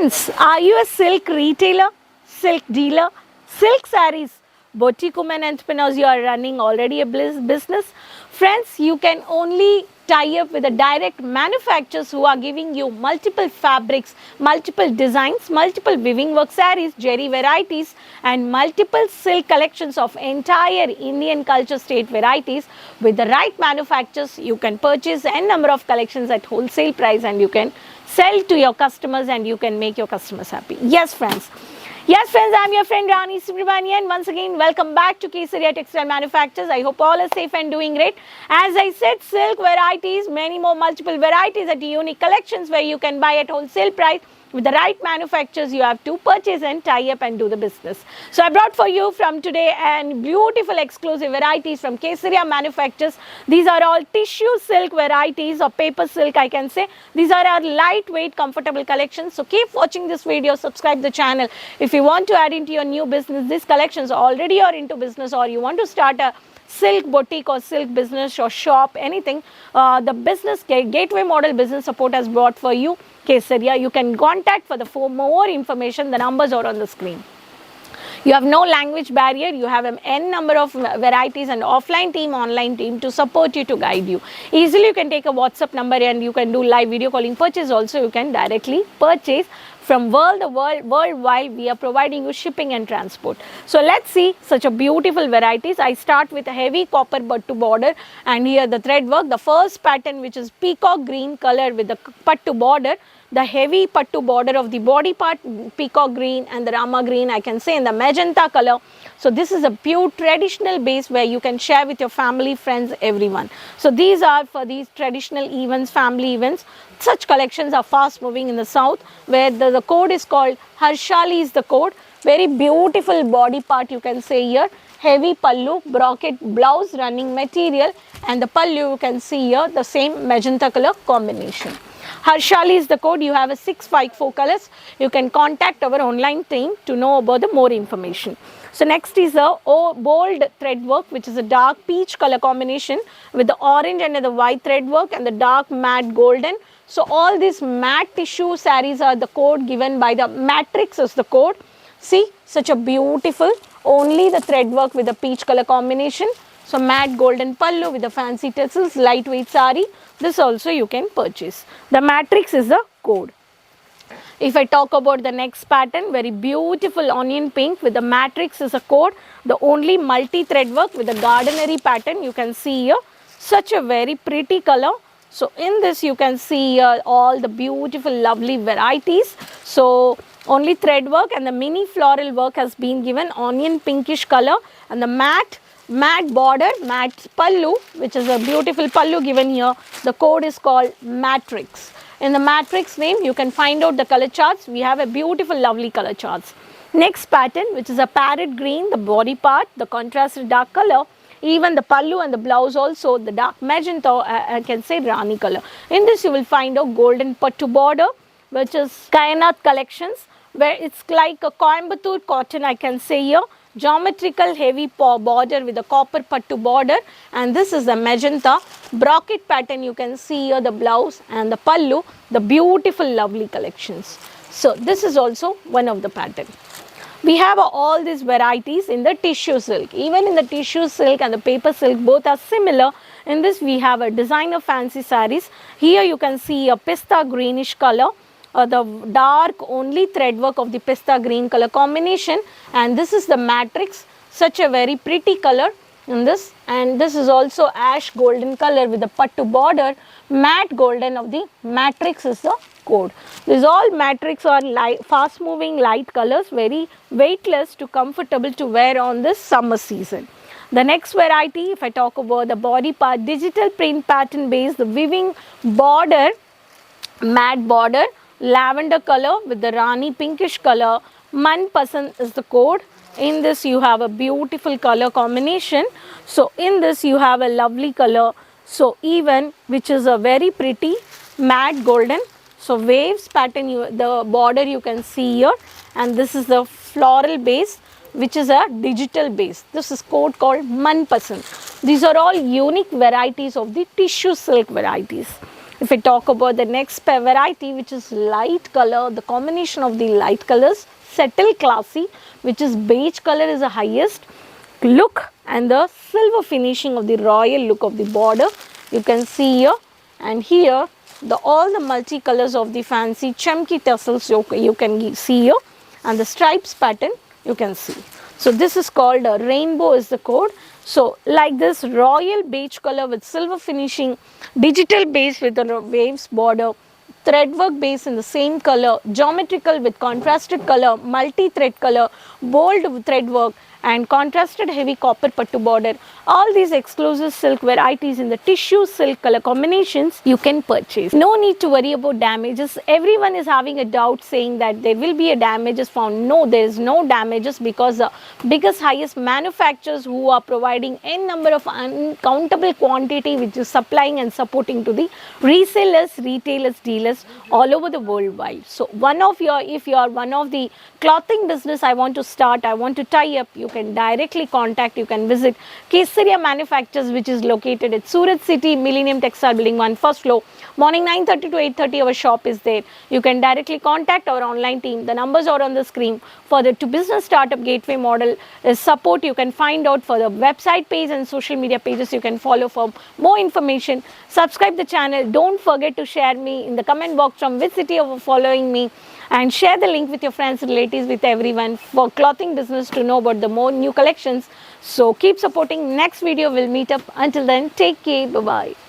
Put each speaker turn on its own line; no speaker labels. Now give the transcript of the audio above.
Friends, are you a silk retailer, silk dealer, silk sarees, boutique women entrepreneurs, you are running already a business? Friends, you can only tie up with the direct manufacturers who are giving you multiple fabrics, multiple designs, multiple weaving work sarees, jerry varieties and multiple silk collections of entire Indian culture state varieties. With the right manufacturers, you can purchase n number of collections at wholesale price and you can sell to your customers and you can make your customers happy. Yes, friends. Yes, friends, I'm your friend Rani Subramanian. Once again, welcome back to Kesaria Textile Manufacturers. I hope all are safe and doing great. As I said, silk varieties, many more multiple varieties at unique collections where you can buy at wholesale price. With the right manufacturers, you have to purchase and tie up and do the business. So I brought for you from today and beautiful exclusive varieties from Kesaria Manufacturers. These are all tissue silk varieties or paper silk, I can say. These are our lightweight, comfortable collections. So keep watching this video, subscribe the channel. If you want to add into your new business, these collections already are into business or you want to start a silk boutique or silk business or shop, anything, the business gateway model business support has brought for you Kesaria. You can contact for more information. The numbers are on the screen. You have no language barrier. You have an n number of varieties and offline team, online team to support you, to guide you. Easily you can take a WhatsApp number and you can do live video calling purchase. Also you can directly purchase from worldwide. We are providing you shipping and transport. So let's see such a beautiful varieties. I start with a heavy copper pattu border and here the thread work. The first pattern, which is peacock green color with the pattu border. The heavy pattu border of the body part, peacock green and the rama green, I can say, in the magenta color. So this is a pure traditional base where you can share with your family, friends, everyone. So these are for these traditional events, family events. Such collections are fast moving in the south where the code is called Harshali is the code. Very beautiful body part, you can say here. Heavy pallu, brocade blouse running material, and the pallu you can see here the same magenta color combination. Harshali is the code. You have a 654 colors. You can contact our online team to know about the more information. So next is a bold thread work, which is a dark peach color combination with the orange and the white thread work and the dark matte golden. So all these matte tissue sarees are the code given by the matrix as the code. See, such a beautiful, only the thread work with the peach color combination. So matte golden pallu with the fancy tassels, lightweight saree. This also you can purchase. The matrix is the code. If I talk about the next pattern, very beautiful onion pink with the matrix is a code. The only multi-thread work with the gardenery pattern you can see here. Such a very pretty color. So in this you can see all the beautiful lovely varieties. So only thread work and the mini floral work has been given, onion pinkish color, and the matte border, matte pallu, which is a beautiful pallu given here. The code is called matrix. In the matrix name you can find out the color charts. We have a beautiful lovely color charts. Next pattern, which is a parrot green, the body part, the contrasted dark color, even the pallu and the blouse also the dark magenta, I can say rani color. In this you will find a golden pattu border, which is Kainath collections, where it's like a Coimbatore cotton, I can say here. Geometrical heavy border with a copper pattu border, and this is the magenta brocade pattern. You can see here the blouse and the pallu, the beautiful lovely collections. So this is also one of the pattern. We have all these varieties in the tissue silk. Even in the tissue silk and the paper silk, both are similar. In this we have a designer fancy sarees. Here you can see a pista greenish color. The dark only thread work of the pista green color combination, and this is the matrix, such a very pretty color in this, and this is also ash golden color with the pattu border, matte golden of the matrix is the code. These all matrix are light, fast moving light colors, very weightless to comfortable to wear on this summer season. The next variety, if I talk about the body part, digital print pattern base, the weaving border, matte border, lavender color with the rani pinkish color, man pasand is the code. In this you have a beautiful color combination. So in this you have a lovely color, so even which is a very pretty matte golden. So waves pattern, the border you can see here, and this is the floral base, which is a digital base. This is code called man pasand. These are all unique varieties of the tissue silk varieties. If I talk about the next variety, which is light color, the combination of the light colors, subtle classy, which is beige color is the highest look, and the silver finishing of the royal look of the border you can see here, and here all the multicolors of the fancy chunky tassels you can see here, and the stripes pattern you can see. So this is called a rainbow is the code. So like this royal beige color with silver finishing, digital base with the waves border, thread work base in the same color, geometrical with contrasted color, multi thread color, bold thread work, and contrasted heavy copper pattu border. All these exclusive silk varieties in the tissue silk color combinations you can purchase. No need to worry about damages. Everyone is having a doubt saying that there will be a damages found. No, there is no damages, because the biggest highest manufacturers who are providing n number of uncountable quantity which is supplying and supporting to the resellers, retailers, dealers all over the worldwide. So if you are one of the clothing business, I want to start, I want to tie up, you can directly contact, you can visit Kesaria Manufacturers, which is located at Surat City, Millennium Textile Building 1, first floor. Morning 9:30 to 8:30 our shop is there. You can directly contact our online team. The numbers are on the screen. For the to business startup gateway model support, you can find out for the website page and social media pages you can follow for more information. Subscribe the channel. Don't forget to share me in the comment box from which city you are following me, and share the link with your friends, relatives, with everyone for clothing business to know about the more new collections. So keep supporting. Next video we'll meet up. Until then, take care. Bye-bye.